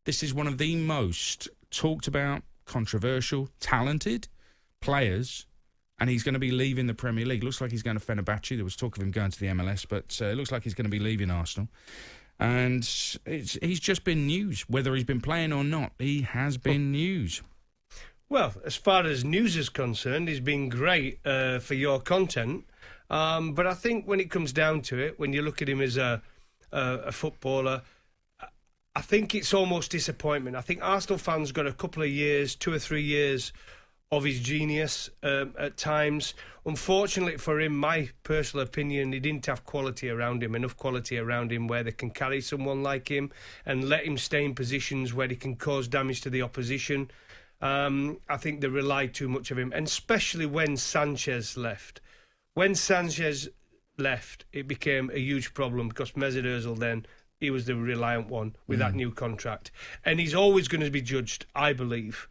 this is one of the most talked about, controversial, talented players, and he's going to be leaving the Premier League. Looks like he's going to Fenerbahce. There was talk of him going to the MLS, but it looks like he's going to be leaving Arsenal. And he's just been news. Whether he's been playing or not, he has been news. Well, as far as news is concerned, he's been great for your content. But I think when it comes down to it, when you look at him as a footballer, I think it's almost disappointment. I think Arsenal fans got a couple of years, 2 or 3 years, of his genius at times. Unfortunately for him, my personal opinion, he didn't have quality around him, enough quality around him where they can carry someone like him and let him stay in positions where he can cause damage to the opposition. I think they relied too much of him, and especially when Sanchez left. When Sanchez left, it became a huge problem because Mesut Ozil then, he was the reliant one with that new contract. And he's always going to be judged, I believe,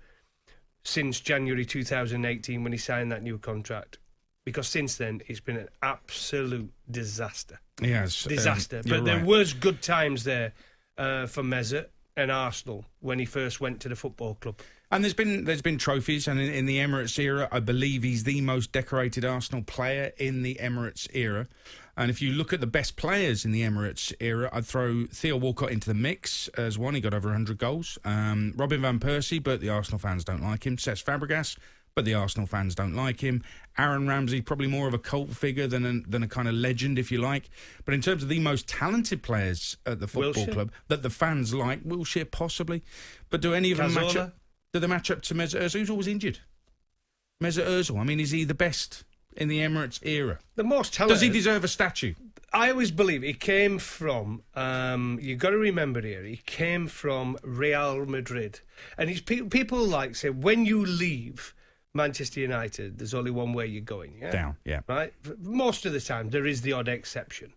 since January 2018 when he signed that new contract. Because since then, it's been an absolute disaster. Yes. Disaster. But there was good times there for Mesut and Arsenal when he first went to the football club. And there's been trophies, and in the Emirates era, I believe he's the most decorated Arsenal player in the Emirates era. And if you look at the best players in the Emirates era, I'd throw Theo Walcott into the mix as one. He got over 100 goals. Robin van Persie, but the Arsenal fans don't like him. Cesc Fabregas, but the Arsenal fans don't like him. Aaron Ramsey, probably more of a cult figure than a kind of legend, if you like. But in terms of the most talented players at the football club that the fans like, Wilshere possibly. But do any of them match up? Do they match up to Mesut Ozil, who's always injured? Mesut Ozil, I mean, is he the best in the Emirates era? The most talented. Does he deserve a statue? I always believe he came from, you've got to remember here, he came from Real Madrid. And it's people like say, when you leave Manchester United, there's only one way you're going. Yeah? Down, yeah. Right? Most of the time, there is the odd exception.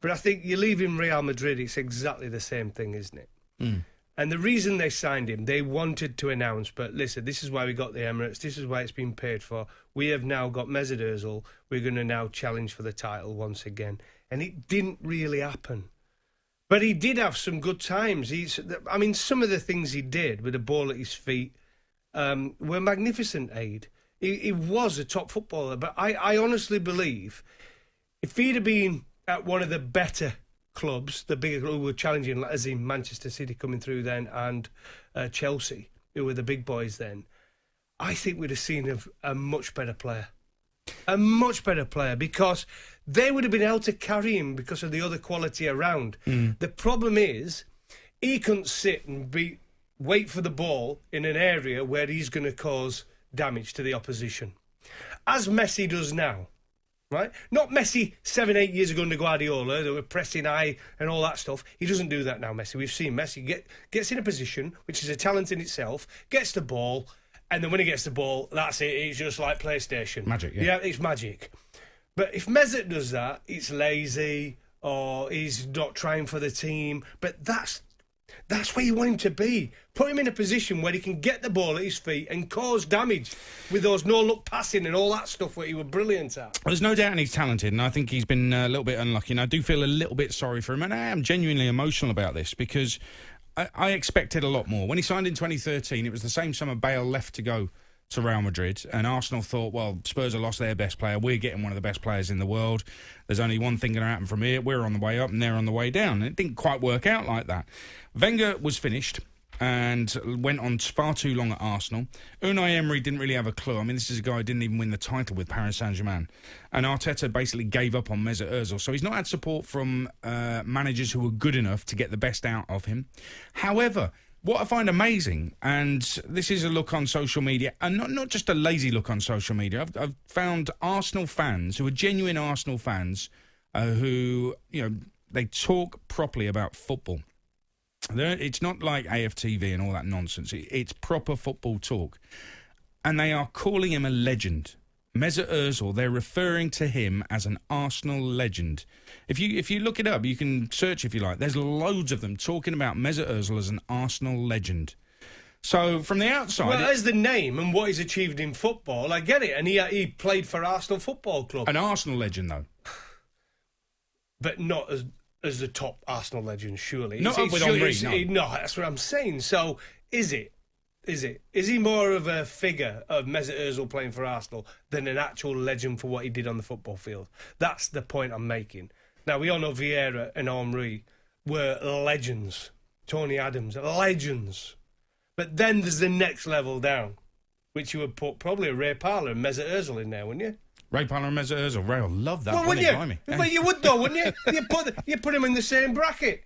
But I think you leave in Real Madrid, it's exactly the same thing, isn't it? Mm. And the reason they signed him, they wanted to announce, but listen, this is why we got the Emirates, this is why it's been paid for. We have now got Mesut Ozil, we're going to now challenge for the title once again. And it didn't really happen. But he did have some good times. Some of the things he did with the ball at his feet were magnificent, Aid. He was a top footballer, but I honestly believe if he'd have been at one of the better clubs, the bigger who were challenging, as in Manchester City coming through then, and Chelsea, who were the big boys then, I think we'd have seen a much better player. A much better player, because they would have been able to carry him because of the other quality around. The problem is, he couldn't sit and wait for the ball in an area where he's going to cause damage to the opposition. As Messi does now. Right? Not Messi 7-8 years ago under Guardiola, they were pressing high and all that stuff. He doesn't do that now, Messi. We've seen Messi gets in a position, which is a talent in itself, gets the ball, and then when he gets the ball, that's it. It's just like PlayStation. Magic, yeah. Yeah, it's magic. But if Mesut does that, it's lazy, or he's not trying for the team. But that's where you want him to be. Put him in a position where he can get the ball at his feet and cause damage with those no-look passing and all that stuff where he was brilliant at. There's no doubt he's talented, and I think he's been a little bit unlucky, and I do feel a little bit sorry for him, and I am genuinely emotional about this because I expected a lot more. When he signed in 2013, it was the same summer Bale left to go to Real Madrid, and Arsenal thought, well, Spurs have lost their best player, we're getting one of the best players in the world, there's only one thing going to happen from here, we're on the way up and they're on the way down. And it didn't quite work out like that. Wenger was finished and went on far too long at Arsenal. Unai Emery didn't really have a clue. I mean, this is a guy who didn't even win the title with Paris Saint-Germain. And Arteta basically gave up on Mesut Ozil. So he's not had support from managers who were good enough to get the best out of him. However, what I find amazing, and this is a look on social media, and not just a lazy look on social media, I've found Arsenal fans who are genuine Arsenal fans who, they talk properly about football. It's not like AFTV and all that nonsense. It's proper football talk. And they are calling him a legend. Mesut Ozil, they're referring to him as an Arsenal legend. If you look it up, you can search if you like. There's loads of them talking about Mesut Ozil as an Arsenal legend. So from the outside... Well, as the name and what he's achieved in football, I get it. And he played for Arsenal Football Club. An Arsenal legend, though. But not as as the top Arsenal legend, surely. Not up with Henry, no. No, that's what I'm saying. So, is it? Is he more of a figure of Mesut Ozil playing for Arsenal than an actual legend for what he did on the football field? That's the point I'm making. Now, we all know Vieira and Henry were legends. Tony Adams, legends. But then there's the next level down, which you would put probably a Ray Parlour and Mesut Ozil in there, wouldn't you? Ray Parlour and Mesut Ozil. Ray will love that. Well, wouldn't you? But you would though, wouldn't you? You put him in the same bracket.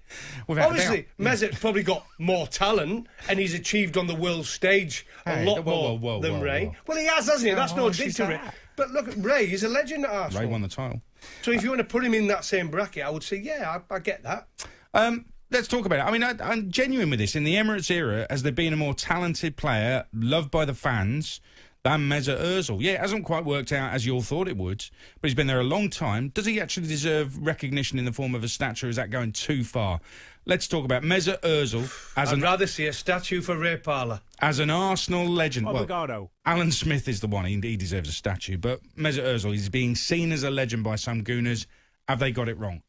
Obviously, Mesut's probably got more talent, and he's achieved on the world stage a lot more than Ray. Well, he has, hasn't he? That's no dig to Ray. But look, Ray, he's a legend at Arsenal. Ray won the title. So if you want to put him in that same bracket, I would say, yeah, I get that. Let's talk about it. I mean, I'm genuine with this. In the Emirates era, has there been a more talented player, loved by the fans, than Mesut Ozil? Yeah, it hasn't quite worked out as you all thought it would, but he's been there a long time. Does he actually deserve recognition in the form of a statue? Is that going too far? Let's talk about Mesut Ozil. I'd rather see a statue for Ray Parlour. As an Arsenal legend. Obrigado. Well, Alan Smith is the one. He deserves a statue. But Mesut Ozil is being seen as a legend by some gooners. Have they got it wrong?